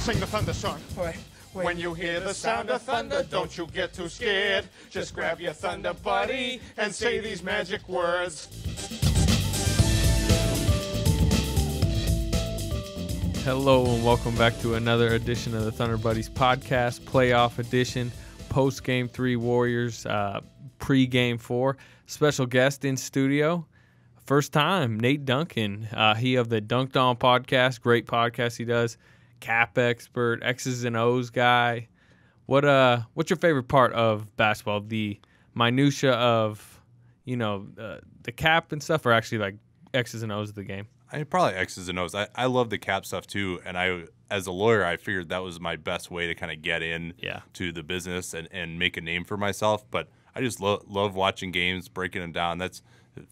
sing the thunder song. Wait. When you hear the sound of thunder, don't you get too scared. Just grab your thunder buddy and say these magic words. Hello and welcome back to another edition of the Thunder Buddies podcast, playoff edition, post-game 3 Warriors, pre-game 4. Special guest in studio, first time, Nate Duncan. He of the Dunked On podcast, great podcast he does, cap expert, X's and O's guy. What's your favorite part of basketball? The minutia of, the cap and stuff, or actually like X's and O's of the game? Probably X's and O's. I love the cap stuff too, and as a lawyer, I figured that was my best way to kind of get in to the business and make a name for myself. But I just love watching games, breaking them down. That's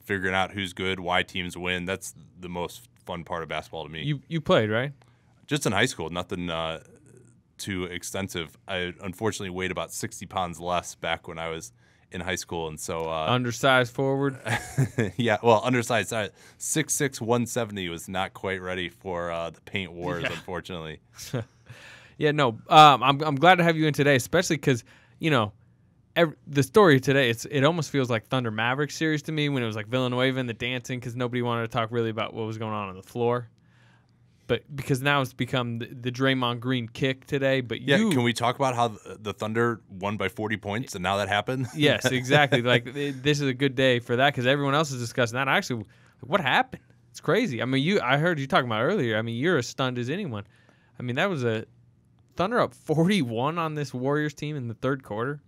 figuring out who's good, why teams win. That's the most fun part of basketball to me. You played, right? Just in high school, nothing too extensive. I unfortunately weighed about 60 pounds less back when I was in high school, and so undersized forward. Yeah, well, undersized. 6'6", 170 was not quite ready for the paint wars, unfortunately. Yeah, no. I'm glad to have you in today, especially because the story today. It almost feels like Thunder Mavericks series to me when it was like Villanueva and the dancing, because nobody wanted to talk really about what was going on the floor. But because now it's become the Draymond Green kick today. But can we talk about how the Thunder won by 40 points and now that happened? Yes, exactly. This is a good day for that because everyone else is discussing that. Actually, what happened? It's crazy. I mean, I heard you talking about earlier. I mean, you're as stunned as anyone. I mean, that was a Thunder up 41 on this Warriors team in the third quarter.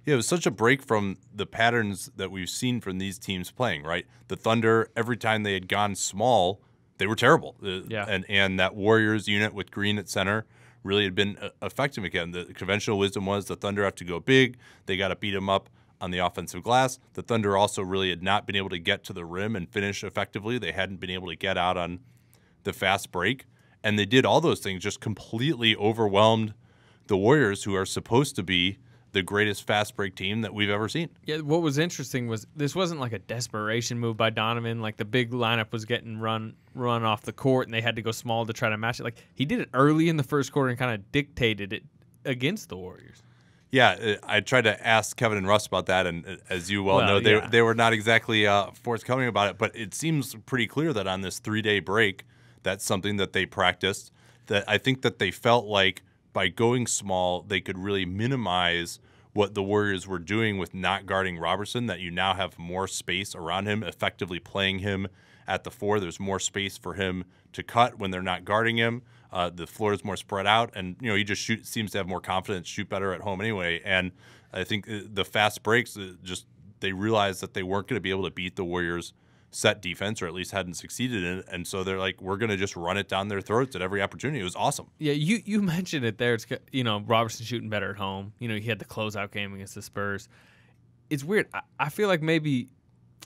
Yeah, it was such a break from the patterns that we've seen from these teams playing, right? The Thunder, every time they had gone small, they were terrible. And that Warriors unit with Green at center really had been effective again. The conventional wisdom was the Thunder have to go big. They got to beat them up on the offensive glass. The Thunder also really had not been able to get to the rim and finish effectively. They hadn't been able to get out on the fast break. And they did all those things, just completely overwhelmed the Warriors, who are supposed to be the greatest fast break team that we've ever seen. Yeah, what was interesting was this wasn't like a desperation move by Donovan. Like the big lineup was getting run off the court, and they had to go small to try to match it. Like he did it early in the first quarter and kind of dictated it against the Warriors. Yeah, I tried to ask Kevin and Russ about that, and as you know, they were not exactly forthcoming about it. But it seems pretty clear that on this 3-day break, that's something that they practiced. That I think that they felt like by going small, they could really minimize what the Warriors were doing with not guarding Robertson, that you now have more space around him, effectively playing him at the 4. There's more space for him to cut when they're not guarding him. The floor is more spread out, and he just seems to have more confidence, shoot better at home anyway. And I think the fast breaks, they realized that they weren't going to be able to beat the Warriors' set defense, or at least hadn't succeeded in it, and so they're like, we're going to just run it down their throats at every opportunity. It was awesome. Yeah, you mentioned it there. It's Robertson shooting better at home. He had the closeout game against the Spurs. It's weird. I feel like maybe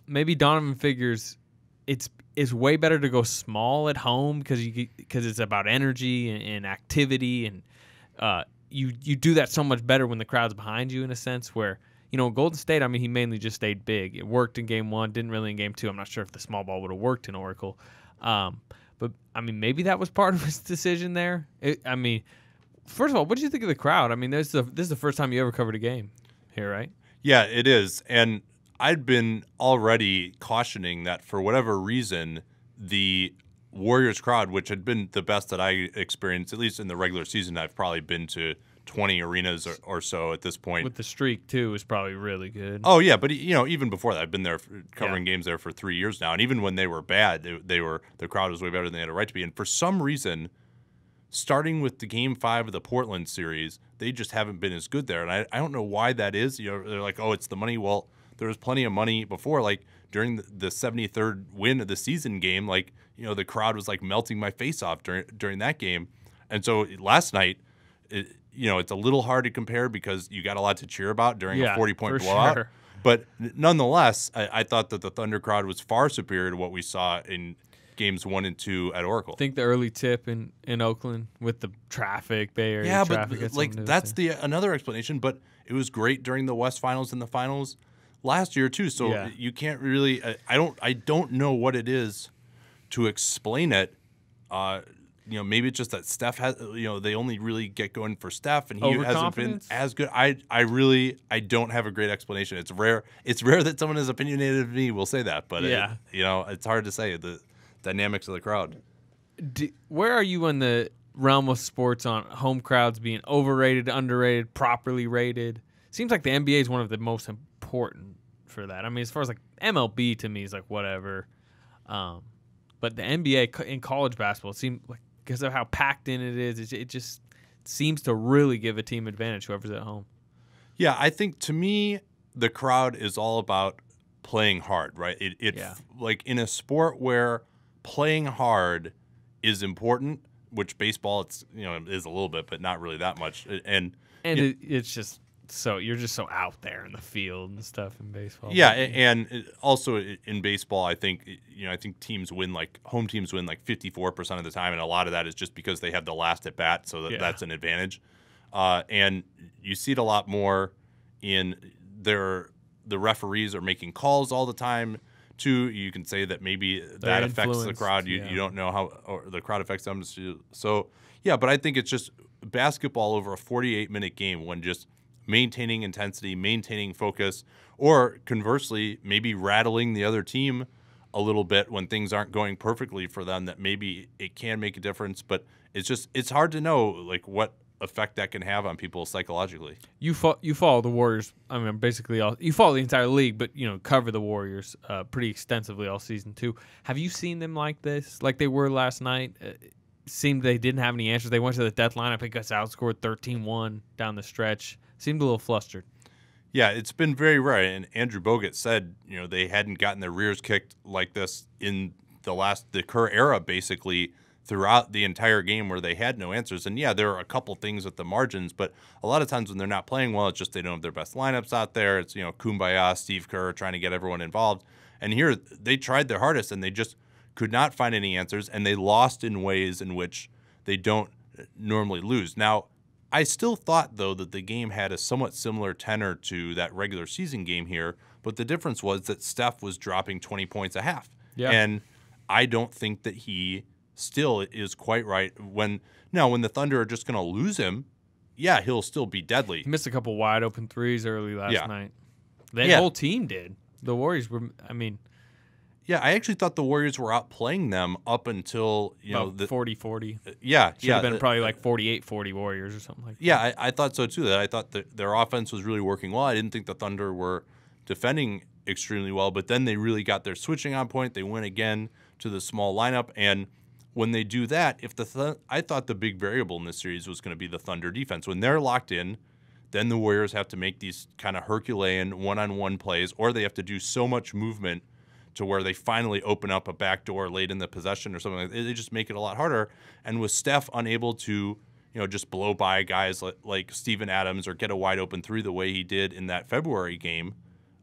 Donovan figures it's way better to go small at home because it's about energy and activity, and you do that so much better when the crowd's behind you, in a sense where. Golden State, he mainly just stayed big. It worked in Game 1, didn't really in Game 2. I'm not sure if the small ball would have worked in Oracle. But, maybe that was part of his decision there. First of all, what did you think of the crowd? This is the first time you ever covered a game here, right? Yeah, it is. And I'd been already cautioning that for whatever reason, the Warriors crowd, which had been the best that I experienced, at least in the regular season, I've probably been to 20 arenas or so at this point. With the streak, too, is probably really good. Oh, yeah, but, even before that, I've been there covering games there for 3 years now, and even when they were bad, the crowd was way better than they had a right to be. And for some reason, starting with the Game 5 of the Portland series, they just haven't been as good there, and I don't know why that is. They're like, oh, it's the money. Well, there was plenty of money before, like during the 73rd win of the season game, the crowd was like melting my face off during that game. And so last night, it's a little hard to compare because you got a lot to cheer about during a 40-point blowout. Sure. But nonetheless, I thought that the Thunder crowd was far superior to what we saw in Games 1 and 2 at Oracle. I think the early tip in Oakland with the traffic, Bay Area traffic. Yeah, but that's another explanation. But it was great during the West Finals and the Finals last year too. So you can't really. I don't know what it is to explain it maybe it's just that Steph has, they only really get going for Steph, and he hasn't been as good. I don't have a great explanation. It's rare that someone as opinionated as me will say that, but it's hard to say the dynamics of the crowd. Where are you in the realm of sports on home crowds being overrated, underrated, properly rated? Seems like the NBA is one of the most important for that. I mean, as far as like MLB to me is like whatever. But the NBA in college basketball, it seems like because of how packed in it is, it just seems to really give a team advantage, whoever's at home. Yeah, I think to me, the crowd is all about playing hard, right? Like in a sport where playing hard is important, which baseball is a little bit, but not really that much. It's just so you're just so out there in the field and stuff in baseball. Yeah, and also in baseball, I think teams win home teams win 54% of the time, and a lot of that is just because they have the last at bat, so that's an advantage. And you see it a lot more in the referees are making calls all the time. Too, you can say that maybe that affects the crowd. You don't know how or the crowd affects them. So yeah, but I think it's just basketball over a 48-minute game when just maintaining intensity, maintaining focus, or conversely, maybe rattling the other team a little bit when things aren't going perfectly for them, that maybe it can make a difference. But it's hard to know what effect that can have on people psychologically. You follow the Warriors. I mean, basically you follow the entire league, but cover the Warriors pretty extensively all season too. Have you seen them like this, like they were last night? Seemed they didn't have any answers. They went to the death lineup and got outscored 13-1 down the stretch. Seemed a little flustered. Yeah, it's been very rare. And Andrew Bogut said, they hadn't gotten their rears kicked like this in the Kerr era, basically throughout the entire game where they had no answers. And yeah, there are a couple things at the margins, but a lot of times when they're not playing well, it's just they don't have their best lineups out there. It's, kumbaya, Steve Kerr trying to get everyone involved. And here they tried their hardest and they just could not find any answers, and they lost in ways in which they don't normally lose. Now, I still thought, though, that the game had a somewhat similar tenor to that regular season game here, but the difference was that Steph was dropping 20 points a half. Yeah. And I don't think that he still is quite right. When the Thunder are just going to lose him, yeah, he'll still be deadly. He missed a couple wide open threes early last night. The whole team did. The Warriors were, Yeah, I actually thought the Warriors were outplaying them up until, the 40-40. Should have been probably 48-40 Warriors or something like that. Yeah, I thought so too. That I thought that their offense was really working well. I didn't think the Thunder were defending extremely well, but then they really got their switching on point. They went again to the small lineup, and when they do that, I thought the big variable in this series was going to be the Thunder defense. When they're locked in, then the Warriors have to make these kind of Herculean one-on-one plays, or they have to do so much movement to where they finally open up a back door late in the possession or something like that. They just make it a lot harder. And with Steph unable to, just blow by guys like Steven Adams or get a wide open three the way he did in that February game,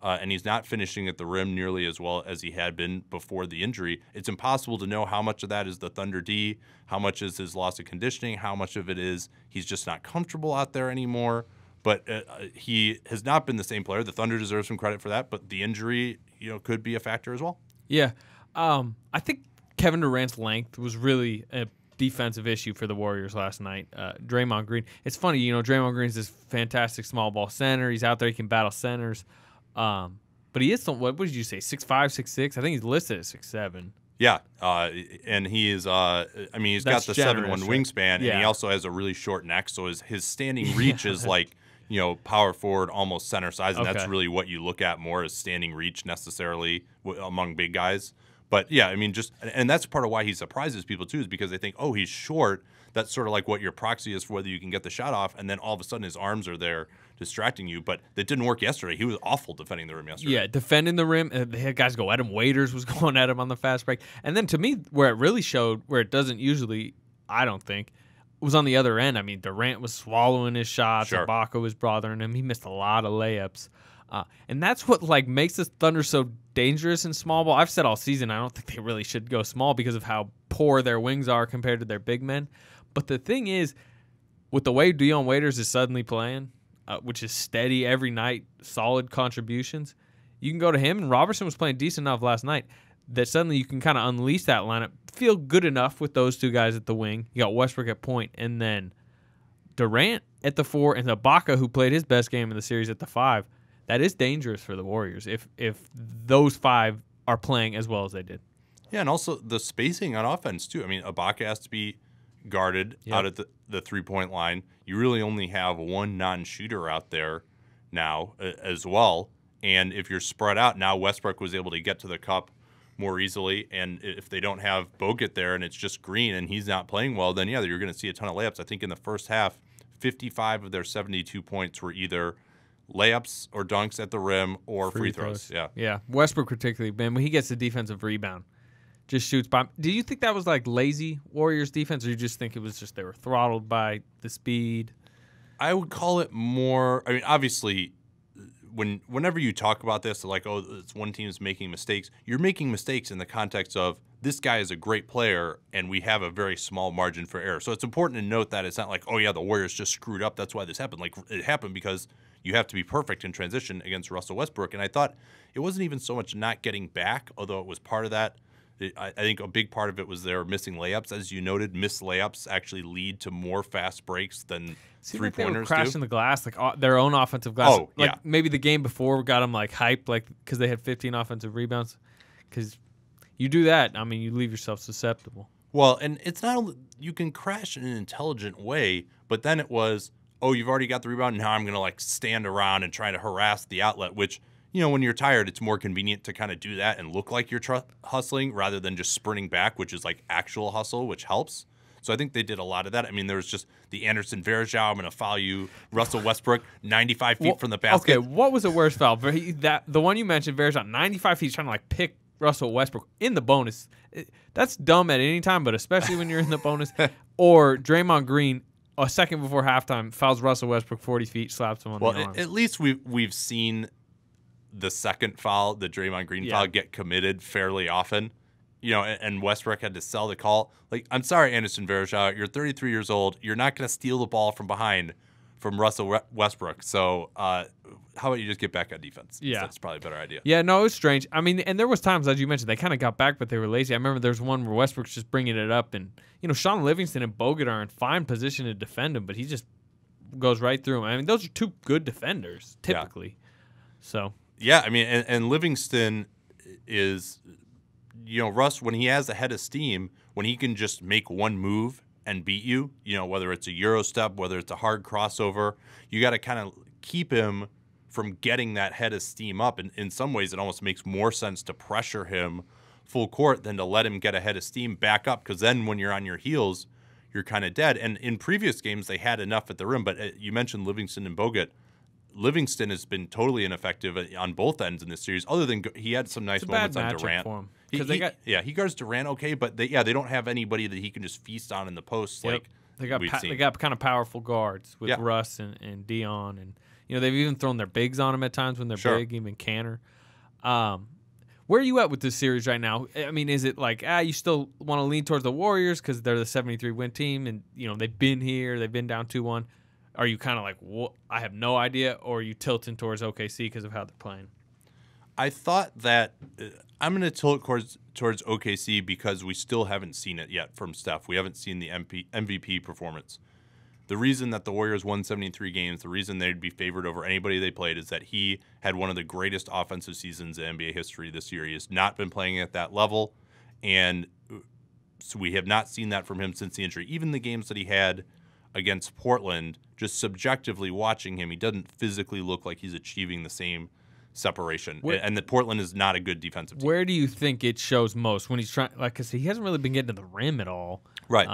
and he's not finishing at the rim nearly as well as he had been before the injury, it's impossible to know how much of that is the Thunder D, how much is his loss of conditioning, how much of it is he's just not comfortable out there anymore. But he has not been the same player. The Thunder deserve some credit for that, but the injury, could be a factor as well. Yeah. I think Kevin Durant's length was really a defensive issue for the Warriors last night. Draymond Green. It's funny, Draymond Green's this fantastic small ball center. He's out there. He can battle centers. But he is what did you say, 6'5", 6'6"? I think he's listed at 6'7". Yeah, and he is. He's got the 7'1" wingspan, and he also has a really short neck. So his standing reach is power forward, almost center size, and that's really what you look at more as standing reach necessarily among big guys. But yeah, and that's part of why he surprises people too, is because they think, oh, he's short. That's sort of like what your proxy is for whether you can get the shot off, and then all of a sudden his arms are there distracting you. But that didn't work yesterday. He was awful defending the rim yesterday. Yeah, defending the rim. They had guys go at him. Waiters was going at him on the fast break. And then to me, where it really showed, where it doesn't usually, I don't think, was on the other end. Durant was swallowing his shots. Sure. Ibaka was bothering him. He missed a lot of layups. And that's what makes the Thunder so dangerous in small ball. I've said all season I don't think they really should go small because of how poor their wings are compared to their big men. But the thing is, with the way Dion Waiters is suddenly playing, which is steady every night, solid contributions, you can go to him. And Robertson was playing decent enough last night. that suddenly you can kind of unleash that lineup, feel good enough with those two guys at the wing. You got Westbrook at point, and then Durant at the 4, and Ibaka, who played his best game in the series, at the 5. That is dangerous for the Warriors if those 5 are playing as well as they did. Yeah, and also the spacing on offense, too. I mean, Ibaka has to be guarded out at the three-point line. You really only have one non-shooter out there now as well. And if you're spread out, now Westbrook was able to get to the cup more easily. And if they don't have Bogut there and it's just Green and he's not playing well, then, yeah, you're going to see a ton of layups. I think in the first half, 55 of their 72 points were either layups or dunks at the rim or free throws. Yeah. Westbrook particularly, man, when he gets the defensive rebound, just shoots by. Do you think that was like lazy Warriors defense, or you just think it was just they were throttled by the speed? I would call it more. I mean, obviously, whenever you talk about this, like, oh, it's one team's making mistakes, you're making mistakes in the context of this guy is a great player and we have a very small margin for error. So it's important to note that it's not like, oh, yeah, the Warriors just screwed up. That's why this happened. Like, it happened because you have to be perfect in transition against Russell Westbrook. And I thought it wasn't even so much not getting back, although it was part of that. I think a big part of it was they were missing layups. As you noted, missed layups actually lead to more fast breaks than three-pointers they were crashing the glass, like their own offensive glass. Oh, like yeah. Maybe the game before got them like hyped, like because they had 15 offensive rebounds. Because you do that, I mean, you leave yourself susceptible. Well, and it's not you can crash in an intelligent way, but then it was, oh, you've already got the rebound. Now I'm going to like stand around and try to harass the outlet, which, you know, when you're tired, it's more convenient to kind of do that and look like you're hustling rather than just sprinting back, which is like actual hustle, which helps. So I think they did a lot of that. I mean, there was just the Anderson Varejao, I'm going to foul you, Russell Westbrook, 95 feet from the basket. Okay, what was the worst foul? The one you mentioned, Varejao, 95 feet, trying to like pick Russell Westbrook in the bonus. That's dumb at any time, but especially when you're in the bonus. Or Draymond Green, a second before halftime, fouls Russell Westbrook 40 feet, slaps him on the arm. At least we've seen the second foul, the Draymond Green foul, get committed fairly often, you know, and Westbrook had to sell the call. Like, I'm sorry, Anderson Varejao, you're 33 years old. You're not going to steal the ball from behind from Russell Westbrook. So how about you just get back on defense? Yeah. That's probably a better idea. Yeah, no, it was strange. I mean, and there was times, as you mentioned, they kind of got back, but they were lazy. I remember there's one where Westbrook's just bringing it up, and, you know, Sean Livingston and Bogut are in fine position to defend him, but he just goes right through him. I mean, those are two good defenders, typically. Yeah. So... Yeah, I mean, and Livingston is, you know, Russ, when he has a head of steam, when he can just make one move and beat you, you know, whether it's a Euro step, whether it's a hard crossover, you got to kind of keep him from getting that head of steam up. And in some ways, it almost makes more sense to pressure him full court than to let him get a head of steam back up, because then when you're on your heels, you're kind of dead. And in previous games, they had enough at the rim, but you mentioned Livingston and Bogut. Livingston has been totally ineffective on both ends in this series. Other than he had some nice moments on Durant. For him. He guards Durant okay, but they don't have anybody that he can just feast on in the post. Yep. Like they got kind of powerful guards with Russ and Dion, and you know they've even thrown their bigs on him at times when they're big, even Canner. Where are you at with this series right now? I mean, is it like you still want to lean towards the Warriors because they're the 73-win team, and you know they've been here, they've been down 2-1. Are you kind of like, I have no idea, or are you tilting towards OKC because of how they're playing? I thought that I'm going to tilt towards OKC because we still haven't seen it yet from Steph. We haven't seen the MVP performance. The reason that the Warriors won 73 games, the reason they'd be favored over anybody they played is that he had one of the greatest offensive seasons in NBA history this year. He has not been playing at that level, and so we have not seen that from him since the injury. Even the games that he had against Portland, just subjectively watching him, he doesn't physically look like he's achieving the same separation. And that Portland is not a good defensive team. Where do you think it shows most when he's trying? Like, because he hasn't really been getting to the rim at all. Right.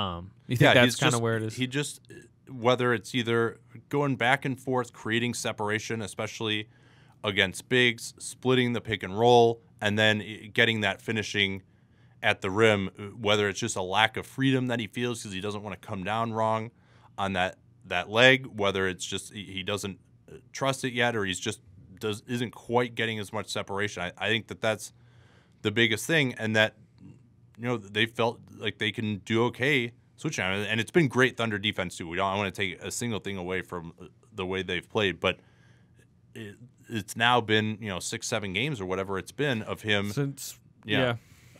You think that's kind of where it is? He just, whether it's either going back and forth, creating separation, especially against bigs, splitting the pick and roll, and then getting that finishing at the rim, whether it's just a lack of freedom that he feels because he doesn't want to come down wrong on that leg, whether it's just he doesn't trust it yet, or he's just isn't quite getting as much separation. I think that's the biggest thing, and that, you know, they felt like they can do okay switching on it. And it's been great Thunder defense too. I want to take a single thing away from the way they've played, but it's now been, you know, 6-7 games or whatever it's been of him since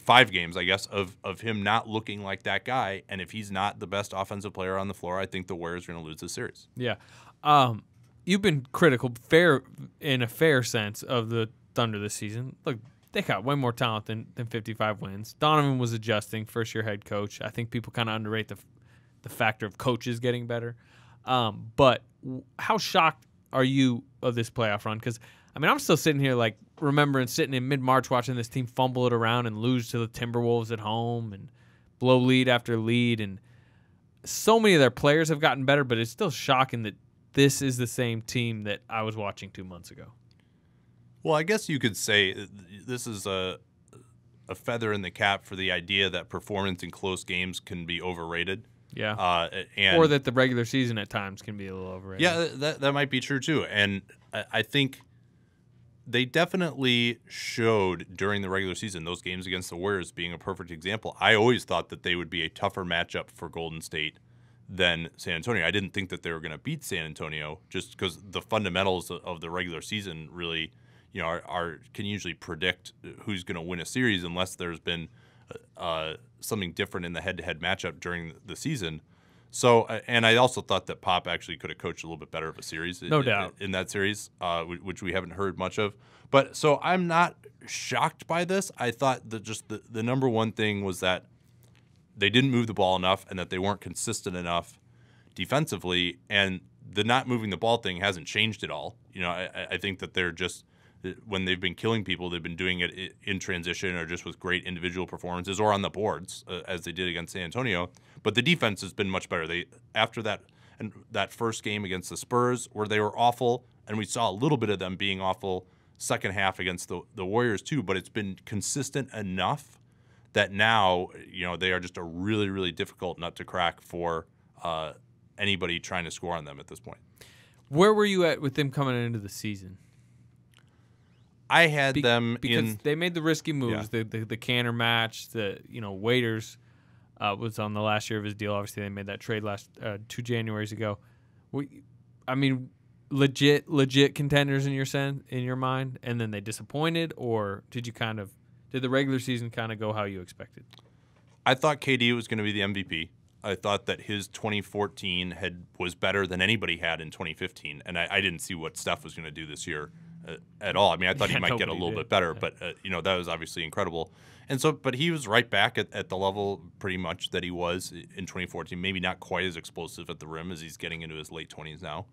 5 games, I guess, of him not looking like that guy. And if he's not the best offensive player on the floor, I think the Warriors are going to lose this series. Yeah. You've been critical, in a fair sense, of the Thunder this season. Look, they got way more talent than 55 wins. Donovan was adjusting, first-year head coach. I think people kind of underrate the factor of coaches getting better. But how shocked are you of this playoff run? Because, I mean, I'm still sitting here, like, remembering sitting in mid-March watching this team fumble it around and lose to the Timberwolves at home and blow lead after lead. And so many of their players have gotten better, but it's still shocking that this is the same team that I was watching 2 months ago. Well, I guess you could say this is a feather in the cap for the idea that performance in close games can be overrated. Yeah. Or that the regular season at times can be a little overrated. Yeah, that might be true too. And I think they definitely showed during the regular season, those games against the Warriors being a perfect example. I always thought that they would be a tougher matchup for Golden State than San Antonio. I didn't think that they were going to beat San Antonio just because the fundamentals of the regular season really, can usually predict who's going to win a series unless there's been something different in the head-to-head matchup during the season. So, and I also thought that Pop actually could have coached a little bit better of a series, no doubt, in that series, which we haven't heard much of. But so I'm not shocked by this. I thought that just the number one thing was that they didn't move the ball enough and that they weren't consistent enough defensively. And the not moving the ball thing hasn't changed at all. I think that they're just, when they've been killing people, they've been doing it in transition or just with great individual performances or on the boards, as they did against San Antonio. But the defense has been much better. After that first game against the Spurs, where they were awful, and we saw a little bit of them being awful second half against the Warriors too, but it's been consistent enough that now they are just a really, really difficult nut to crack for anybody trying to score on them at this point. Where were you at with them coming into the season? I had them because they made the risky moves, yeah. the Canner match, Waiters was on the last year of his deal. Obviously, they made that trade 2 Januaries ago. Legit contenders in your mind, and then they disappointed, or did the regular season kind of go how you expected? I thought KD was going to be the MVP. I thought that his 2014 was better than anybody had in 2015, and I didn't see what Steph was going to do this year at all. I mean, I thought he might get a little bit better, but that was obviously incredible. And so, but he was right back at the level pretty much that he was in 2014. Maybe not quite as explosive at the rim as he's getting into his late 20s now.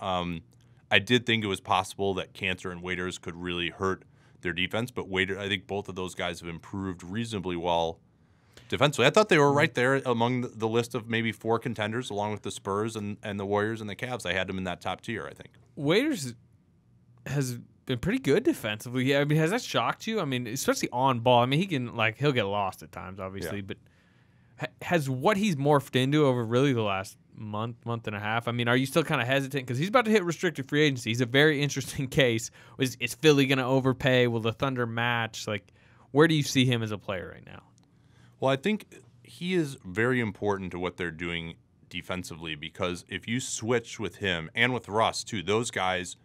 I did think it was possible that Cantor and Waiters could really hurt their defense, but I think both of those guys have improved reasonably well defensively. I thought they were right there among the list of maybe 4 contenders, along with the Spurs and the Warriors and the Cavs. I had them in that top tier, I think. Waiters has been pretty good defensively. Yeah, I mean, has that shocked you? I mean, especially on ball. I mean, he'll get lost at times, obviously, but has what he's morphed into over really the last month and a half? I mean, are you still kind of hesitant? Because he's about to hit restricted free agency. He's a very interesting case. Is Philly going to overpay? Will the Thunder match? Like, where do you see him as a player right now? Well, I think he is very important to what they're doing defensively, because if you switch with him and with Russ, too, those guys,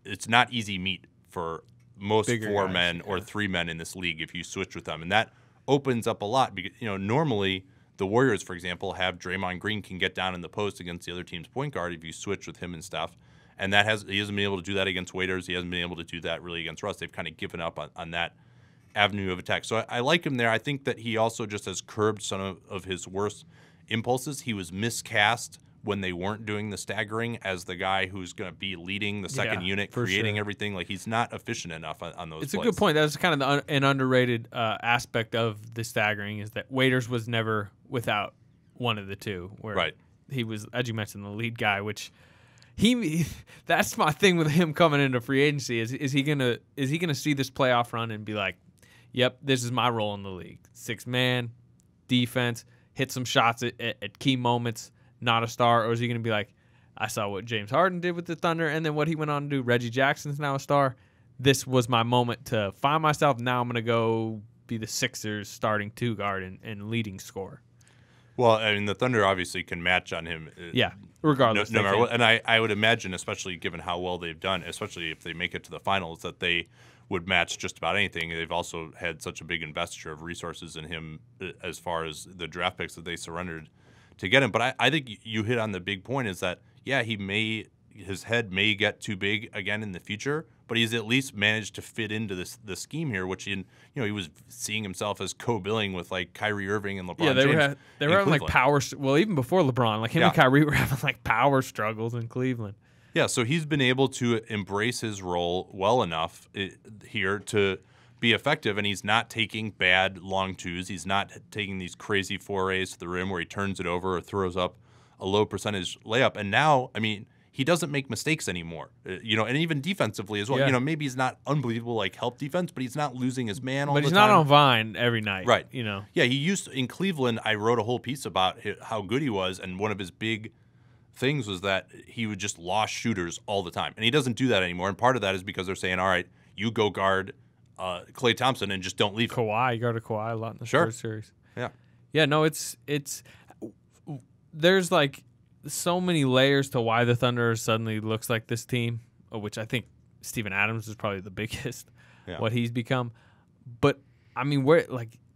it's not easy meat for most bigger 4 guys, men or 3 men in this league if you switch with them. And that opens up a lot because, normally the Warriors, for example, have Draymond Green can get down in the post against the other team's point guard if you switch with him and stuff. And he hasn't been able to do that against Waiters. He hasn't been able to do that really against Russ. They've kind of given up on that avenue of attack. So I like him there. I think that he also just has curbed some of his worst impulses. He was miscast when they weren't doing the staggering as the guy who's going to be leading the second unit, creating everything. Like, he's not efficient enough on those plays. A good point. That's kind of an underrated aspect of the staggering, is that Waiters was never without one of the two. Where he was, as you mentioned, the lead guy, which that's my thing with him coming into free agency. Is he gonna see this playoff run and be like, yep, this is my role in the league. 6-man, defense, hit some shots at key moments, not a star? Or is he going to be like, I saw what James Harden did with the Thunder and then what he went on to do. Reggie Jackson's now a star. This was my moment to find myself. Now I'm going to go be the Sixers starting 2 guard and leading scorer. Well, I mean, the Thunder obviously can match on him. Regardless. No matter what. And I would imagine, especially given how well they've done, especially if they make it to the finals, that they would match just about anything. They've also had such a big investiture of resources in him as far as the draft picks that they surrendered to get him. But I think you hit on the big point is that, yeah, his head may get too big again in the future, but he's at least managed to fit into the scheme here, which he was seeing himself as co-billing with like Kyrie Irving and LeBron James. They were having like power. Well, even before LeBron, like him and Kyrie were having like power struggles in Cleveland. Yeah, so he's been able to embrace his role well enough here to be effective, and he's not taking bad long twos. He's not taking these crazy forays to the rim where he turns it over or throws up a low percentage layup. And now, I mean, he doesn't make mistakes anymore, and even defensively as well. Yeah. Maybe he's not unbelievable like help defense, but he's not losing his man all the time. But he's not on Vine every night, right? Yeah, he used to, in Cleveland. I wrote a whole piece about how good he was, and one of his big things was that he would just lost shooters all the time, and he doesn't do that anymore. And part of that is because they're saying, all right, you go guard Klay Thompson and just don't leave him. You guarded Kawhi a lot in the Spurs series. Yeah. No, it's there's like so many layers to why the Thunder suddenly looks like this team, which I think Steven Adams is probably the biggest. What he's become, but I mean,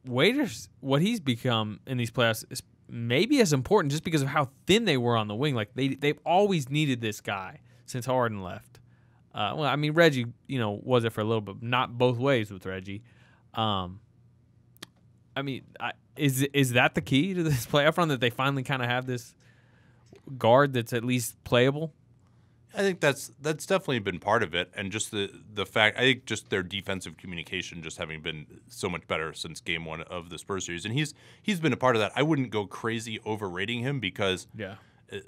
Waiters, what he's become in these playoffs is maybe as important just because of how thin they were on the wing. Like they've always needed this guy since Harden left. Well, I mean, Reggie, was it for a little bit, not both ways with Reggie. I mean, is that the key to this playoff run, that they finally kind of have this guard that's at least playable? I think that's definitely been part of it, and just the fact, I think just their defensive communication just having been so much better since Game 1 of the Spurs series, and he's been a part of that. I wouldn't go crazy overrating him because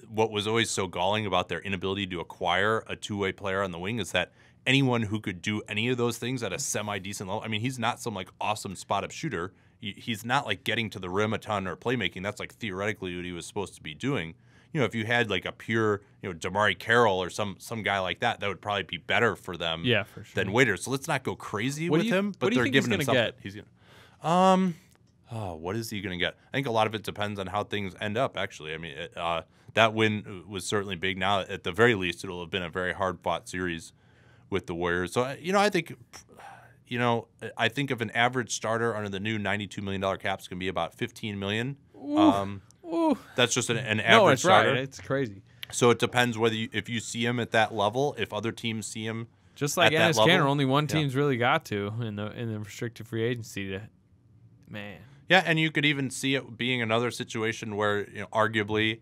what was always so galling about their inability to acquire a two-way player on the wing is that anyone who could do any of those things at a semi-decent level, I mean, he's not some like awesome spot-up shooter. He's not like getting to the rim a ton or playmaking. That's like theoretically what he was supposed to be doing. If you had like a pure, Damari Carroll or some guy like that, that would probably be better for them for sure. than Waiters. So let's not go crazy with him, but they're giving him something. He's gonna what is he gonna get? I think a lot of it depends on how things end up, actually. I mean, that win was certainly big. Now, at the very least, it'll have been a very hard-fought series with the Warriors. So, I think of an average starter under the new $92 million cap's going to be about $15 million. That's just an average starter. Right. It's crazy. So it depends whether if you see him at that level, if other teams see him just like at Enes that level. Kanter, only one team's really got to in the restricted free agency. Man. Yeah, and you could even see it being another situation where arguably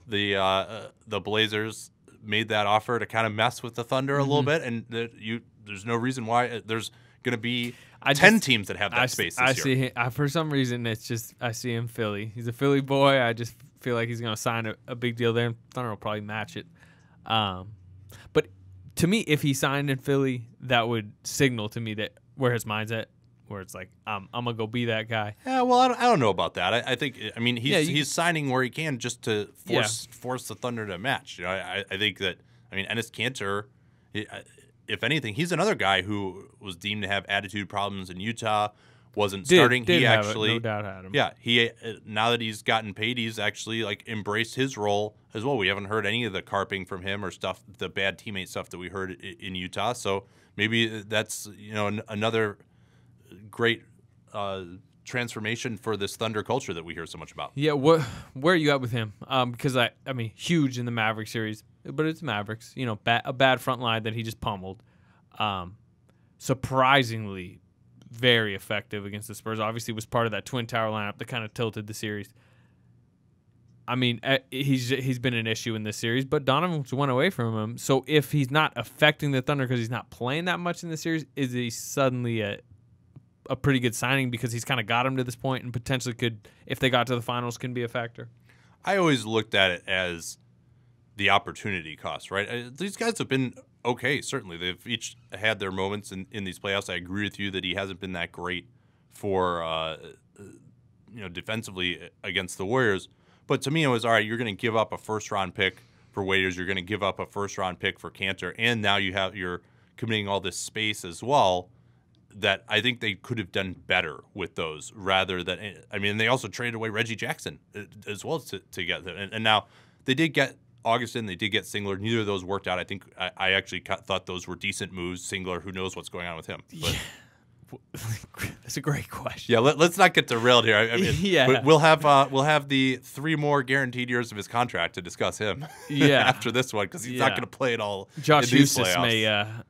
the Blazers made that offer to kind of mess with the Thunder a little bit, and there's no reason why there's going to be 10 teams that have that space this year. See him, for some reason, it's just I see him Philly. He's a Philly boy. I just feel like he's going to sign a big deal there, and Thunder will probably match it. But to me, if he signed in Philly, that would signal to me that where his mind's at, where it's like, I'm going to go be that guy. Yeah, well, I don't know about that. I think, he's signing where he can just to force the Thunder to match. I think that, Enes Kanter, if anything, he's another guy who was deemed to have attitude problems in Utah, wasn't starting. He actually, no doubt had him. Yeah, he now that he's gotten paid, he's actually embraced his role as well. We haven't heard any of the carping from him or stuff, the bad teammate stuff that we heard in Utah. So maybe that's another great transformation for this Thunder culture that we hear so much about. Yeah, where are you at with him? Because I mean, huge in the Mavericks series, but it's Mavericks. A bad front line that he just pummeled. Surprisingly, very effective against the Spurs. Obviously, was part of that Twin Tower lineup that kind of tilted the series. I mean, he's been an issue in this series, but Donovan's went away from him. So if he's not affecting the Thunder because he's not playing that much in the series, is he suddenly a pretty good signing because he's kind of got him to this point and potentially could, if they got to the finals, can be a factor? I always looked at it as the opportunity cost, right? These guys have been okay, certainly. They've each had their moments in these playoffs. I agree with you that he hasn't been that great for defensively against the Warriors. But to me, it was, all right, you're going to give up a first-round pick for Waiters. You're going to give up a first-round pick for Kanter. And now you're committing all this space as well that I think they could have done better with those rather than – they also traded away Reggie Jackson as well to get them. And now they did get Augustin, they did get Singler. Neither of those worked out. I think I actually thought those were decent moves. Singler, who knows what's going on with him? But, yeah. That's a great question. Yeah, let's not get derailed here. I mean, yeah. we'll have the 3 more guaranteed years of his contract to discuss him. Yeah. after this one, because he's not going to play it all. Josh in these Eustace playoffs. may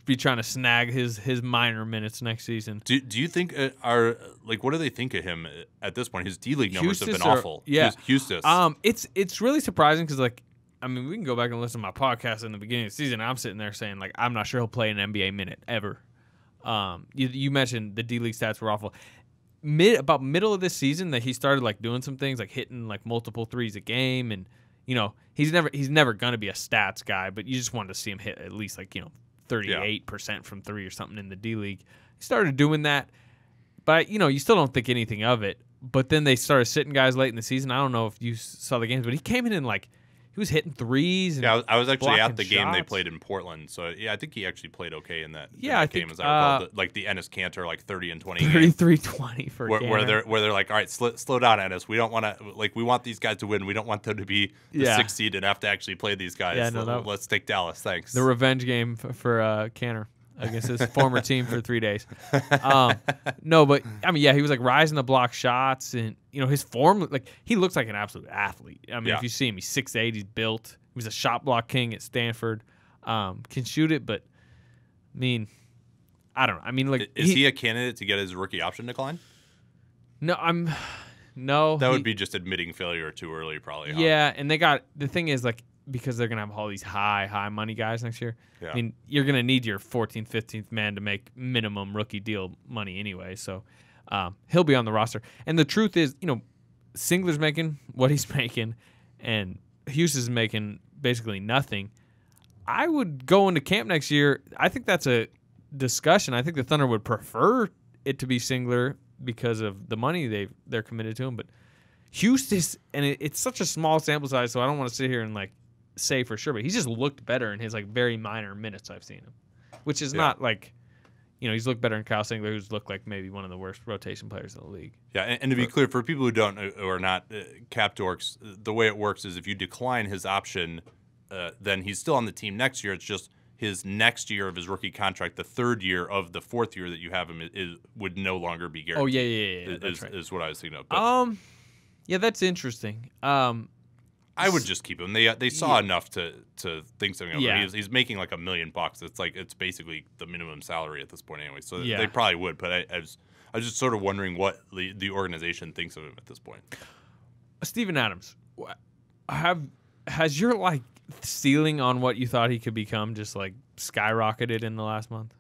be trying to snag his minor minutes next season. Do you think what do they think of him at this point? His D-League numbers have been awful. Yeah, Eustace. It's really surprising because I mean, we can go back and listen to my podcast in the beginning of the season. I'm sitting there saying I'm not sure he'll play an NBA minute ever. You mentioned the D-League stats were awful. About middle of this season that he started doing some things hitting multiple threes a game, and he's never gonna be a stats guy, but you just wanted to see him hit at least 38% from 3 or something in the D-League. He started doing that, but you still don't think anything of it. But then they started sitting guys late in the season. I don't know if you saw the games, but he came in he was hitting threes. And I was actually at the game shots. They played in Portland, so yeah, I think he actually played okay in that. Yeah, I think, game, as I recall, the Ennis Cantor 30 and 20. 33-20 for where they're like, all right, slow down, Ennis. We don't want to we want these guys to win. We don't want them to be the 6th seed and have to actually play these guys. Yeah, no, let's take Dallas. Thanks. The revenge game for Cantor against his former team for 3 days. No, but I mean, yeah, he was rising to block shots, and his form, he looks like an absolute athlete. I mean, if you see him, he's 6'8", he's built. He was a shot block king at Stanford. Can shoot it, but I mean, I don't know. I mean, is he a candidate to get his rookie option decline? No, no. That would be just admitting failure too early, probably. Huh? Yeah, and the thing is because they're going to have all these high money guys next year. Yeah. I mean, you're going to need your 14th, 15th man to make minimum rookie deal money anyway. So he'll be on the roster. And the truth is, Singler's making what he's making, and Houston's making basically nothing. I would go into camp next year. I think that's a discussion. I think the Thunder would prefer it to be Singler because of the money they're committed to him. But Houston, and it's such a small sample size, so I don't want to sit here and say for sure, but he's just looked better in his very minor minutes I've seen him, which is not he's looked better than Kyle Singler, who's looked like maybe one of the worst rotation players in the league. Yeah, and to be clear, for people who don't or are not cap dorks, the way it works is if you decline his option, then he's still on the team next year. It's just his next year of his rookie contract, the 3rd year of the 4th year that you have him, would no longer be guaranteed. Oh yeah. That's right. Is what I was thinking of. But, yeah, that's interesting. I would just keep him. They saw enough to think something of Yeah. him. He's making $1 million. It's basically the minimum salary at this point anyway. So Yeah. they probably would. But I was just sort of wondering what the organization thinks of him at this point. Steven Adams, has your ceiling on what you thought he could become just skyrocketed in the last month?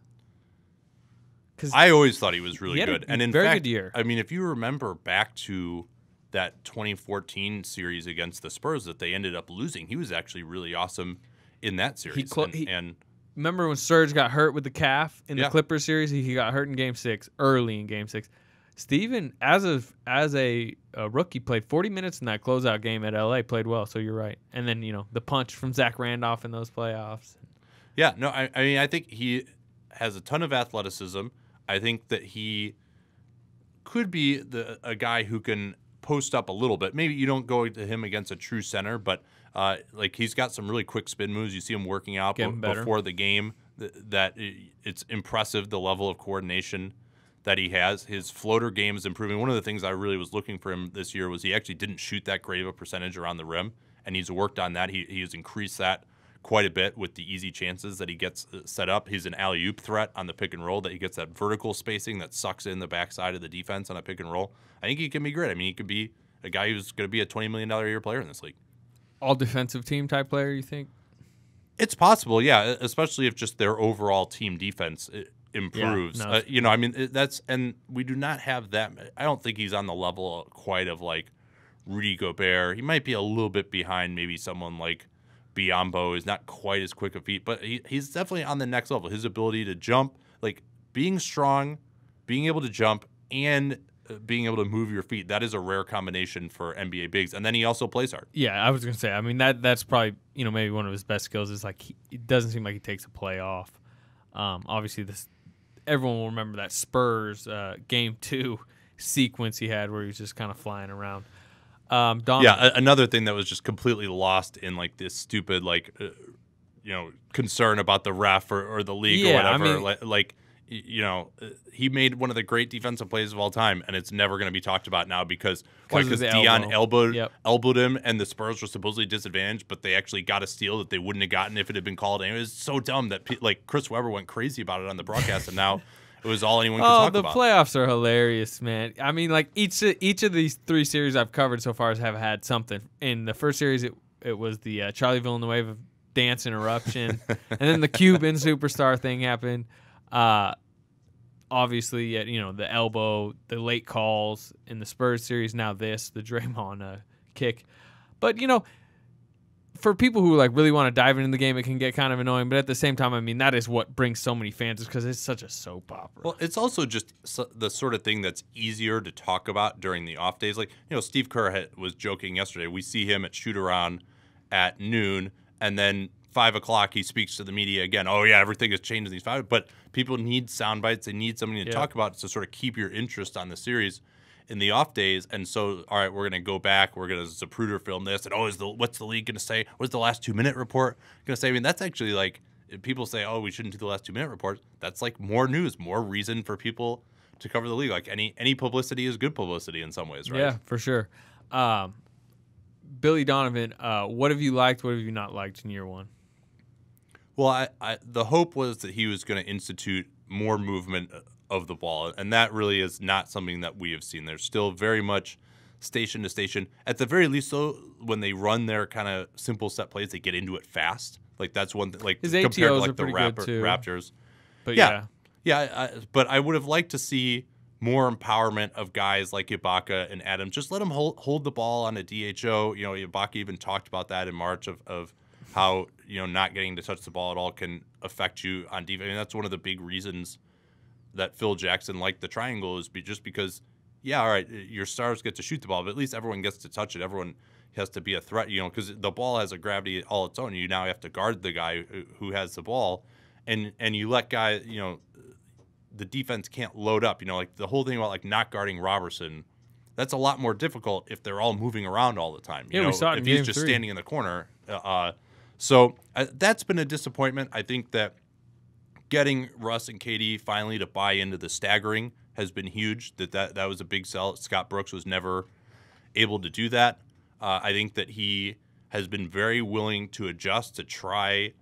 I always thought he was really good, and in very fact, good year. I mean, if you remember back to that 2014 series against the Spurs that they ended up losing, he was actually really awesome in that series. And remember when Serge got hurt with the calf in the Clippers series? He got hurt in Game 6, early in Game 6. Steven, as a rookie, played 40 minutes in that closeout game at LA, played well, so you're right. And then, the punch from Zach Randolph in those playoffs. Yeah, no, I mean, I think he has a ton of athleticism. I think that he could be a guy who can post up a little bit. Maybe you don't go to him against a true center, but he's got some really quick spin moves. You see him working out before the game. That it's impressive, the level of coordination that he has. His floater game is improving. One of the things I really was looking for him this year was he actually didn't shoot that great of a percentage around the rim, and he's worked on that. He has increased that quite a bit with the easy chances that he gets set up. He's an alley-oop threat on the pick and roll, that he gets that vertical spacing that sucks in the backside of the defense on a pick and roll. I think he can be great. I mean, he could be a guy who's going to be a $20 million a year player in this league. All defensive team type player, you think? It's possible, yeah, especially if just their overall team defense improves. Yeah, no, I mean, and we do not have that. I don't think he's on the level quite of Rudy Gobert. He might be a little bit behind maybe someone like Biyombo. Is not quite as quick a feet, but he's definitely on the next level. His ability to jump, being strong, being able to jump, and being able to move your feet, that is a rare combination for NBA bigs. And then he also plays hard. Yeah, I was going to say, I mean, that's probably, maybe one of his best skills is it doesn't seem like he takes a play off. Obviously, everyone will remember that Spurs Game 2 sequence he had where he was just kind of flying around. Donovan. Another thing that was just completely lost in like this stupid concern about the ref or the league or whatever. He made one of the great defensive plays of all time, and it's never going to be talked about now because Dion elbowed him, and the Spurs were supposedly disadvantaged, but they actually got a steal that they wouldn't have gotten if it had been called. And it was so dumb that Chris Webber went crazy about it on the broadcast, and now it was all anyone could talk about. Oh, the playoffs are hilarious, man. I mean, like each of these 3 series I've covered so far have had something. In the first series, it was the Charlie Villanueva dance interruption, and then the Cuban superstar thing happened. Obviously, the elbow, the late calls in the Spurs series. Now the Draymond kick. But for people who really want to dive into the game, it can get kind of annoying. But at the same time, I mean, that is what brings so many fans, is because it's such a soap opera. Well, it's also just the sort of thing that's easier to talk about during the off days. Steve Kerr was joking yesterday. We see him at shoot around at noon, and then 5 o'clock he speaks to the media again. Oh yeah, everything has changed in these 5. But people need sound bites. They need something to talk about to sort of keep your interest on the series in the off days. And so, all right, we're going to go back. We're going to Zapruder film this. And what's the league going to say? What's the last 2-minute report going to say? I mean, that's actually people say, oh, we shouldn't do the last 2-minute report. That's more news, more reason for people to cover the league. Like any publicity is good publicity in some ways, right? Yeah, for sure. Billy Donovan, what have you liked? What have you not liked in year 1? Well, the hope was that he was going to institute more movement of the ball, and that really is not something that we have seen. There's still very much station to station. At the very least, though, when they run their kind of simple set plays, they get into it fast. That's one thing. His compared ATOs to are pretty good too. Raptors. But but I would have liked to see more empowerment of guys like Ibaka and Adams. Just let them hold the ball on a DHO. Ibaka even talked about that in March of how not getting to touch the ball at all can affect you on defense. I mean, that's one of the big reasons that Phil Jackson liked the triangle, is just because, all right, your stars get to shoot the ball, but at least everyone gets to touch it. Everyone has to be a threat, because the ball has a gravity all its own. You now have to guard the guy who has the ball, and you let guys, the defense can't load up. The whole thing about not guarding Robertson, that's a lot more difficult if they're all moving around all the time. We saw it in if he's just standing in the corner. So that's been a disappointment. I think that getting Russ and KD finally to buy into the staggering has been huge. That was a big sell. Scott Brooks was never able to do that. I think that he has been very willing to adjust, to try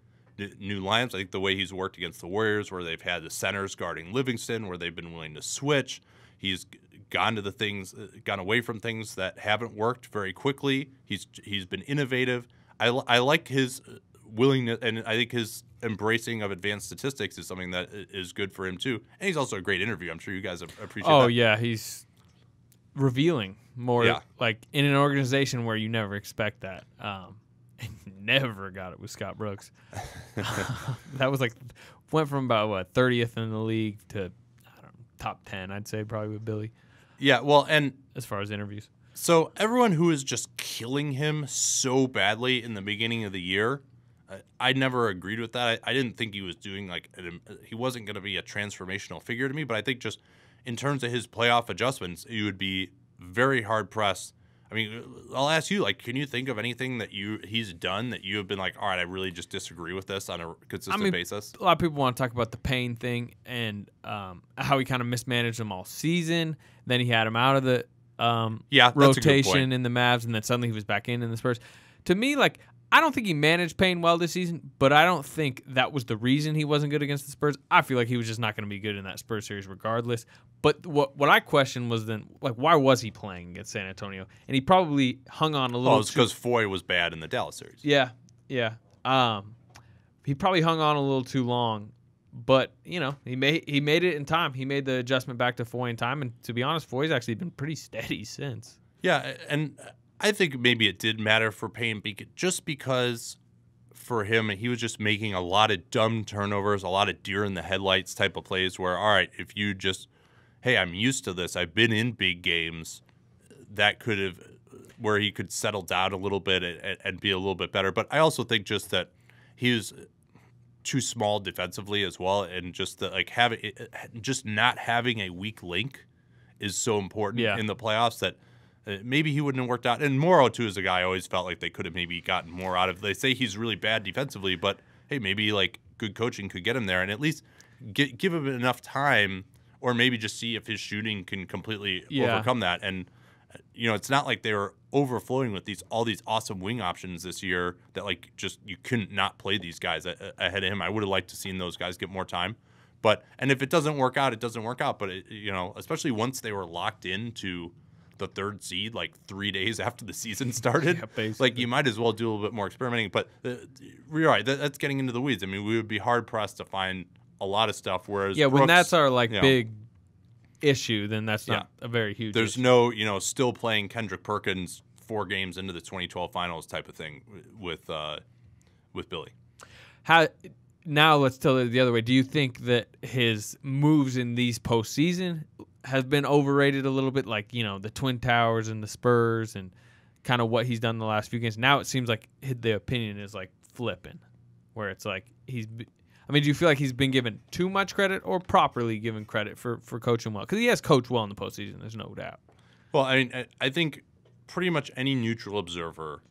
new lineups. I think the way he's worked against the Warriors, where they've had the centers guarding Livingston, where they've been willing to switch, he's gone away from things that haven't worked very quickly. He's been innovative. I like his willingness, and I think his embracing of advanced statistics is something that is good for him too. And he's also a great interview. I'm sure you guys appreciate that. Oh yeah, he's revealing more, in an organization where you never expect that. Never got it with Scott Brooks. That was went from about 30th in the league to top 10, I'd say, probably with Billy. Yeah, well, and as far as interviews. So everyone who is just killing him so badly in the beginning of the year, I never agreed with that. I didn't think he was doing he wasn't going to be a transformational figure to me, but I think just in terms of his playoff adjustments, you would be very hard pressed. I mean, I'll ask you, can you think of anything that he's done that you have been all right, I really just disagree with this on a consistent basis? A lot of people want to talk about the pain thing and how he kind of mismanaged them all season. Then he had him out of the rotation in the Mavs, and then suddenly he was back in the Spurs. To me, I don't think he managed Payne well this season, but I don't think that was the reason he wasn't good against the Spurs. I feel like he was just not going to be good in that Spurs series regardless. But what I questioned was then, why was he playing against San Antonio? And he probably hung on a little. Oh, it's because Foy was bad in the Dallas series. Yeah. He probably hung on a little too long, but he made it in time. He made the adjustment back to Foy in time, and to be honest, Foy's actually been pretty steady since. Yeah, and I think maybe it did matter for Payne just because for him, he was just making a lot of dumb turnovers, a lot of deer in the headlights type of plays where, all right, if you just, hey, I'm used to this, I've been in big games, that could have, where he could settle down a little bit and be a little bit better. But I also think just that he was too small defensively as well, and just just not having a weak link is so important in the playoffs that maybe he wouldn't have worked out. And Morrow, too, is a guy I always felt like they could have maybe gotten more out of. They say he's really bad defensively, but, hey, maybe, like, good coaching could get him there and at least give him enough time or maybe just see if his shooting can completely overcome that. And, it's not like they were overflowing with all these awesome wing options this year that, like, just you couldn't not play these guys ahead of him. I would have liked to seen those guys get more time. And if it doesn't work out, it doesn't work out. But, especially once they were locked into the third seed, like 3 days after the season started, like you might as well do a little bit more experimenting. But you're right, that's getting into the weeds. I mean, we would be hard-pressed to find a lot of stuff, whereas when Brooks, that's our, big issue, then that's not a very huge There's issue. no, still playing Kendrick Perkins 4 games into the 2012 finals type of thing with Billy. Now let's tell it the other way. Do you think that his moves in these postseason have been overrated a little bit, like, the Twin Towers and the Spurs and kind of what he's done in the last few games? Now it seems like the opinion is, like, flipping, where it's like do you feel like he's been given too much credit or properly given credit for coaching well? Because he has coached well in the postseason, there's no doubt. Well, I think pretty much any neutral observer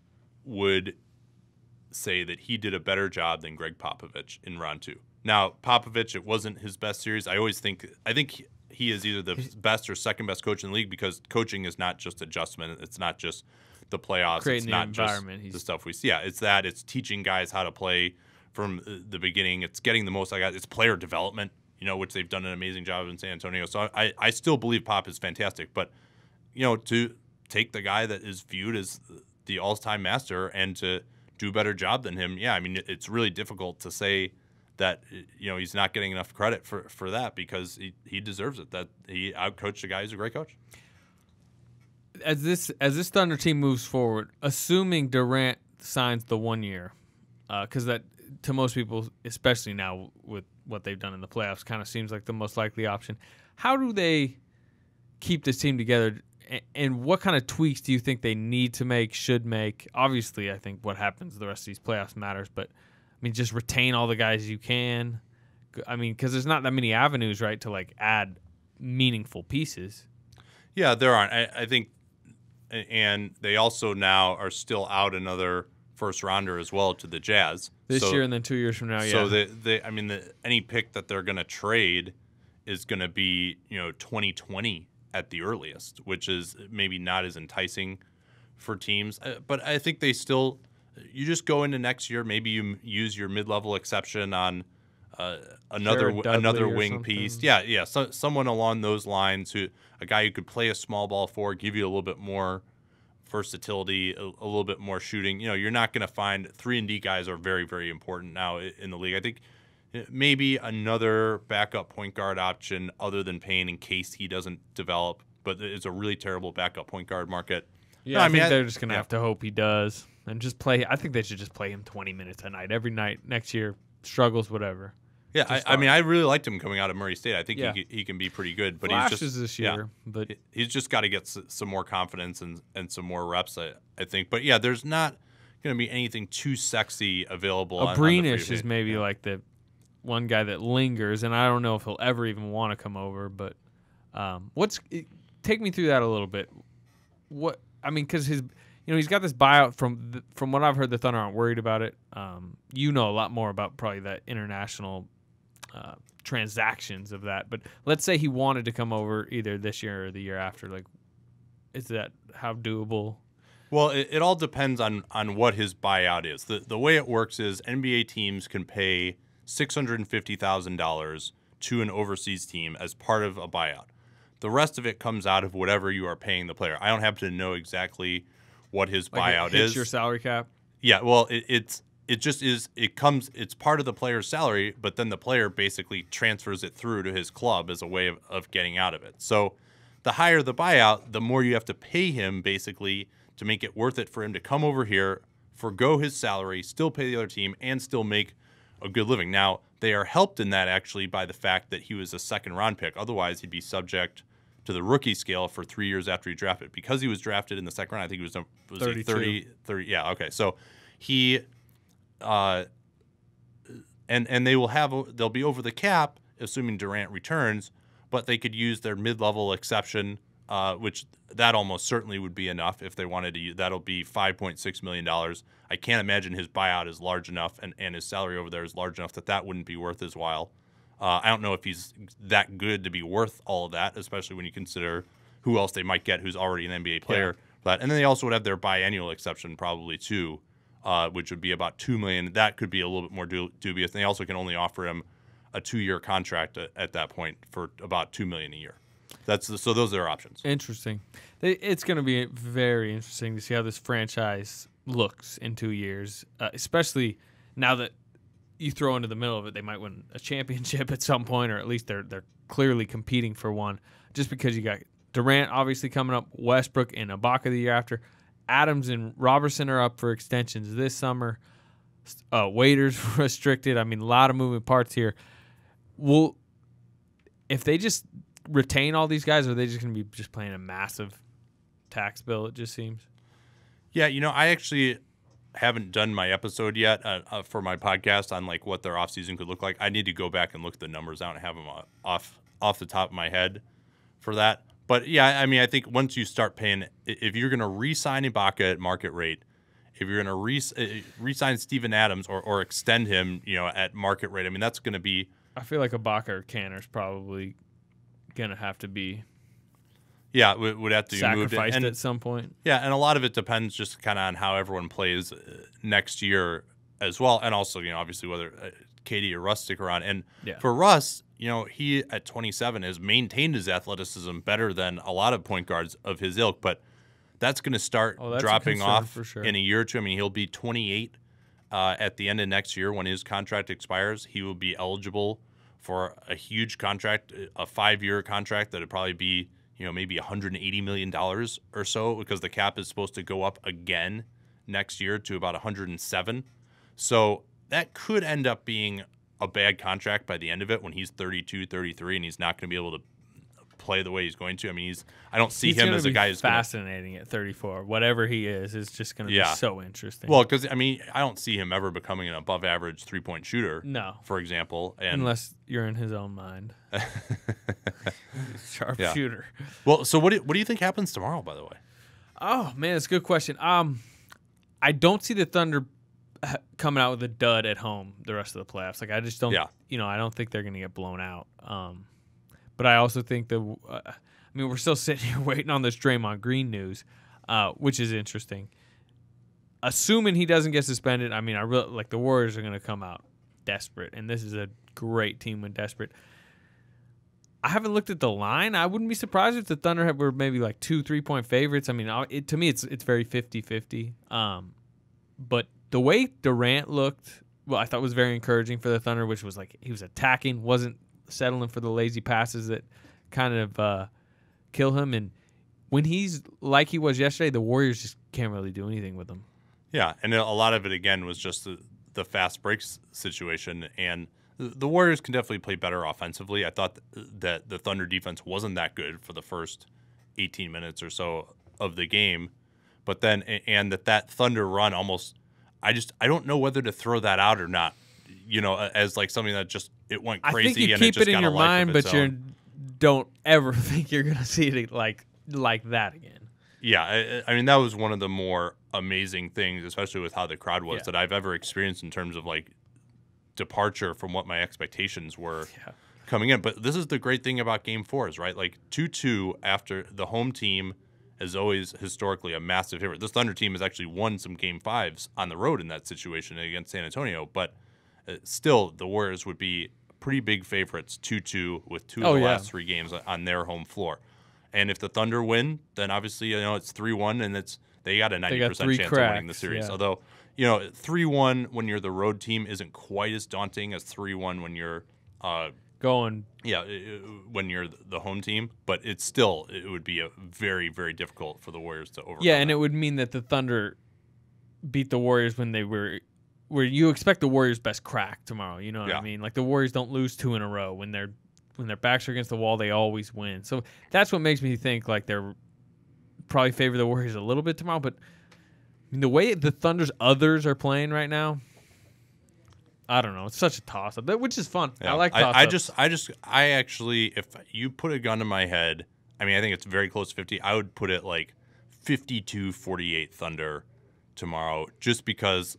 would say that he did a better job than Greg Popovich in round 2. Now, Popovich, it wasn't his best series. I think he is either the best or second best coach in the league because coaching is not just adjustment. It's not just the playoffs. Creating it's not the environment. Just the stuff we see. Yeah, it's teaching guys how to play from the beginning. It's getting the most out of guys. It's player development, which they've done an amazing job in San Antonio. So I still believe Pop is fantastic. But, to take the guy that is viewed as the all-time master and to do a better job than him, it's really difficult to say that he's not getting enough credit for that because he deserves it. That he outcoached a guy who's a great coach. As this Thunder team moves forward, assuming Durant signs the 1 year, because that to most people, especially now with what they've done in the playoffs, kind of seems like the most likely option. How do they keep this team together? And what kind of tweaks do you think they need to make, should make? Obviously, I think what happens the rest of these playoffs matters, but just retain all the guys you can. Because there's not that many avenues, right, to like add meaningful pieces. Yeah, there aren't. I think, and they also now are still out another first rounder as well to the Jazz this year and then 2 years from now. So any pick that they're going to trade is going to be 2020 at the earliest, which is maybe not as enticing for teams. But I think they still. You just go into next year. Maybe you use your mid-level exception on another wing something. piece. Yeah. So someone along those lines, a guy who could play a small ball forward, give you a little bit more versatility, a little bit more shooting. You're not going to find 3-and-D guys are very, very important now in the league. I think maybe another backup point guard option other than Payne in case he doesn't develop, but it's a really terrible backup point guard market. Yeah, I think they're just going to have to hope he does and just play. I think they should just play him 20 minutes a night every night next year. Struggles, whatever. Yeah, I really liked him coming out of Murray State. I think he can be pretty good, but Flashes he's just this year. But he's just got to get some more confidence and some more reps. I think, but yeah, there's not going to be anything too sexy available. Abrinish is maybe like the one guy that lingers, and I don't know if he'll ever even want to come over. But take me through that a little bit. Because he's got this buyout from what I've heard. The Thunder aren't worried about it. You know a lot more about probably that international transactions of that. But let's say he wanted to come over either this year or the year after. Like, is that how doable? Well, it all depends on what his buyout is. The way it works is NBA teams can pay $650,000 to an overseas team as part of a buyout. The rest of it comes out of whatever you are paying the player. I don't happen to know exactly what his buyout is. Your salary cap? Yeah, well, it just is. It's part of the player's salary, but then the player basically transfers it through to his club as a way of getting out of it. So the higher the buyout, the more you have to pay him basically to make it worth it for him to come over here, forgo his salary, still pay the other team, and still make a good living. Now, they are helped in that actually by the fact that he was a second-round pick. Otherwise, he'd be subject to the rookie scale for 3 years after he drafted. Because he was drafted in the second round, I think he was 30. Yeah, okay. So he and they'll be over the cap, assuming Durant returns, but they could use their mid-level exception which that almost certainly would be enough if they wanted to. That'll be $5.6 million. I can't imagine his buyout is large enough and his salary over there is large enough that wouldn't be worth his while. I don't know if he's that good to be worth all of that, especially when you consider who else they might get who's already an NBA player. Yeah. But and then they also would have their biannual exception probably too, which would be about $2 million. That could be a little bit more dubious. And they also can only offer him a 2-year contract at that point for about $2 million a year. So those are their options. Interesting. It's going to be very interesting to see how this franchise looks in 2 years, especially now that you throw into the middle of it, they might win a championship at some point, or at least they're clearly competing for one. Just because you got Durant obviously coming up, Westbrook and Ibaka the year after, Adams and Robertson are up for extensions this summer. Waiters restricted. I mean, a lot of moving parts here. Well, if they just retain all these guys, or are they just going to be just playing a massive tax bill, it just seems? Yeah, I actually haven't done my episode yet for my podcast on like what their offseason could look like. I need to go back and look at the numbers out and have them off the top of my head for that. But yeah, I mean, I think once you start paying, if you're going to re-sign Ibaka at market rate, if you're going to re-sign Steven Adams or extend him, at market rate, I mean, that's going to be. I feel like Ibaka or Kanter's probably going to have to be. Yeah, would have to be moved sacrificed at some point. Yeah, and a lot of it depends just kind of on how everyone plays next year as well, and also obviously whether Katie or Russ stick around. And for Russ, he at 27 has maintained his athleticism better than a lot of point guards of his ilk, but that's going to start dropping off for sure in a year or two. I mean, he'll be 28 at the end of next year when his contract expires. He will be eligible for a huge contract, a 5-year contract that would probably be maybe $180 million or so, because the cap is supposed to go up again next year to about 107. So that could end up being a bad contract by the end of it when he's 32, 33, and he's not going to be able to play the way he's going to. I mean, I don't see him as a guy who's fascinating at 34. Whatever he is just going to be so interesting. Well, because I mean, I don't see him ever becoming an above-average three-point shooter. No, for example, unless you're in his own mind. Sharp shooter. Well, so what do you think happens tomorrow? By the way. Oh man, it's a good question. I don't see the Thunder coming out with a dud at home the rest of the playoffs. Like I just don't. Yeah. I don't think they're going to get blown out. But I also think we're still sitting here waiting on this Draymond Green news, which is interesting. Assuming he doesn't get suspended, I mean, I really like the Warriors are going to come out desperate, and this is a great team when desperate. I haven't looked at the line. I wouldn't be surprised if the Thunder were maybe like 2-3 point favorites. I mean, to me, it's very 50-50. But the way Durant looked, I thought was very encouraging for the Thunder, which was like he was attacking, wasn't settling for the lazy passes that kind of kill him. And when he's like he was yesterday, the Warriors just can't really do anything with him. Yeah, and a lot of it, again, was just the fast breaks situation. And the Warriors can definitely play better offensively. I thought that the Thunder defense wasn't that good for the first 18 minutes or so of the game. But then, and that Thunder run almost, I don't know whether to throw that out or not, as like something that just, it went crazy. I think you and keep it in your mind, but you don't ever think you're going to see it like that again. Yeah, I mean, that was one of the more amazing things, especially with how the crowd was, that I've ever experienced in terms of like departure from what my expectations were coming in. But this is the great thing about Game 4s, right? Like 2-2 after the home team is always historically a massive favorite. This Thunder team has actually won some Game 5s on the road in that situation against San Antonio, but still the Warriors would be pretty big favorites 2-2 with two of the last 3 games on their home floor. And if the Thunder win, then obviously it's 3-1, and they got a 90% chance of winning the series. Although 3-1 when you're the road team isn't quite as daunting as 3-1 when you're going. Yeah, when you're the home team, but it would be a very, very difficult for the Warriors to overcome. Yeah, and it would mean that the Thunder beat the Warriors when they were where you expect the Warriors' best crack tomorrow. You know what I mean? Like the Warriors don't lose 2 in a row when their backs are against the wall. They always win. So that's what makes me think like they're probably favor the Warriors a little bit tomorrow. But I mean, the way the Thunder's others are playing right now, I don't know. It's such a toss-up, which is fun. Yeah. I like toss-ups. I actually, if you put a gun to my head, I mean, I think it's very close to 50. I would put it like 52-48 Thunder tomorrow, just because,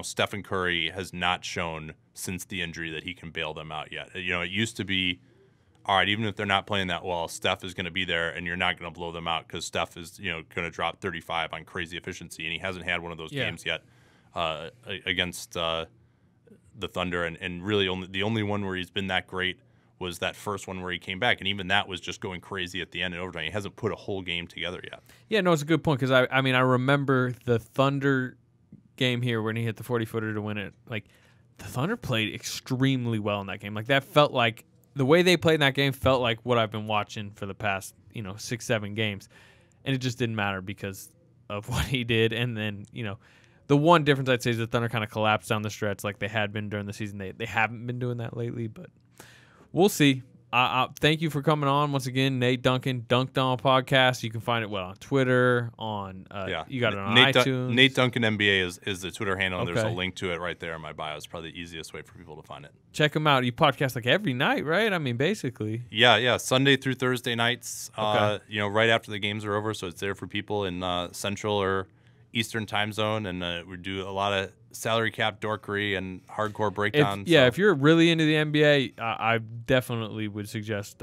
Stephen Curry has not shown since the injury that he can bail them out yet. It used to be, all right, even if they're not playing that well, Steph is going to be there, and you're not going to blow them out because Steph is, going to drop 35 on crazy efficiency, and he hasn't had one of those games yet against the Thunder, and really the only one where he's been that great was that first one where he came back, and even that was just going crazy at the end in overtime. He hasn't put a whole game together yet. Yeah, no, it's a good point, because I remember the Thunder game here when he hit the 40-footer to win it. Like, the Thunder played extremely well in that game. Like, that felt like the way they played in that game felt like what I've been watching for the past 6-7 games, and it just didn't matter because of what he did. And then the one difference I'd say is the Thunder kind of collapsed down the stretch like they had been during the season. They haven't been doing that lately, but we'll see. Thank you for coming on once again, Nate Duncan, Dunked On Podcast. You can find it on Twitter, you got it on iTunes. Nate Duncan NBA is the Twitter handle, and there's a link to it right there in my bio. It's probably the easiest way for people to find it. Check him out. You podcast like every night, right? I mean, basically. Yeah, Sunday through Thursday nights. Right after the games are over, so it's there for people in Central or Eastern time zone, and we do a lot of salary cap dorkery and hardcore breakdown. If you're really into the NBA, I definitely would suggest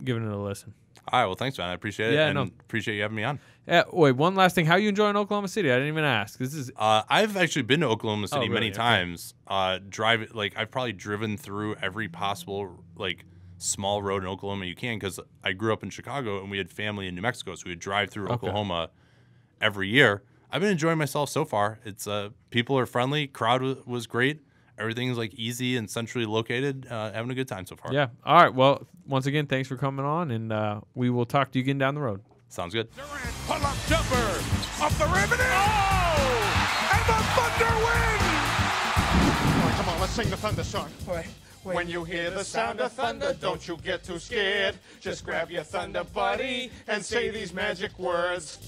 giving it a listen. All right, well, thanks, man. I appreciate it, appreciate you having me on. Yeah, wait, one last thing. How are you enjoying Oklahoma City? I didn't even ask. I've actually been to Oklahoma City many times. I've probably driven through every possible small road in Oklahoma you can, because I grew up in Chicago and we had family in New Mexico, so we would drive through Oklahoma every year. I've been enjoying myself so far. It's people are friendly. Crowd was great. Everything's easy and centrally located. Having a good time so far. Yeah. All right. Well, once again, thanks for coming on, and we will talk to you again down the road. Sounds good. Durant, pull-up jumper, up the rim, and and the Thunder win! All right, come on, let's sing the Thunder song. When you hear the sound of thunder, don't you get too scared. Just grab your Thunder buddy and say these magic words.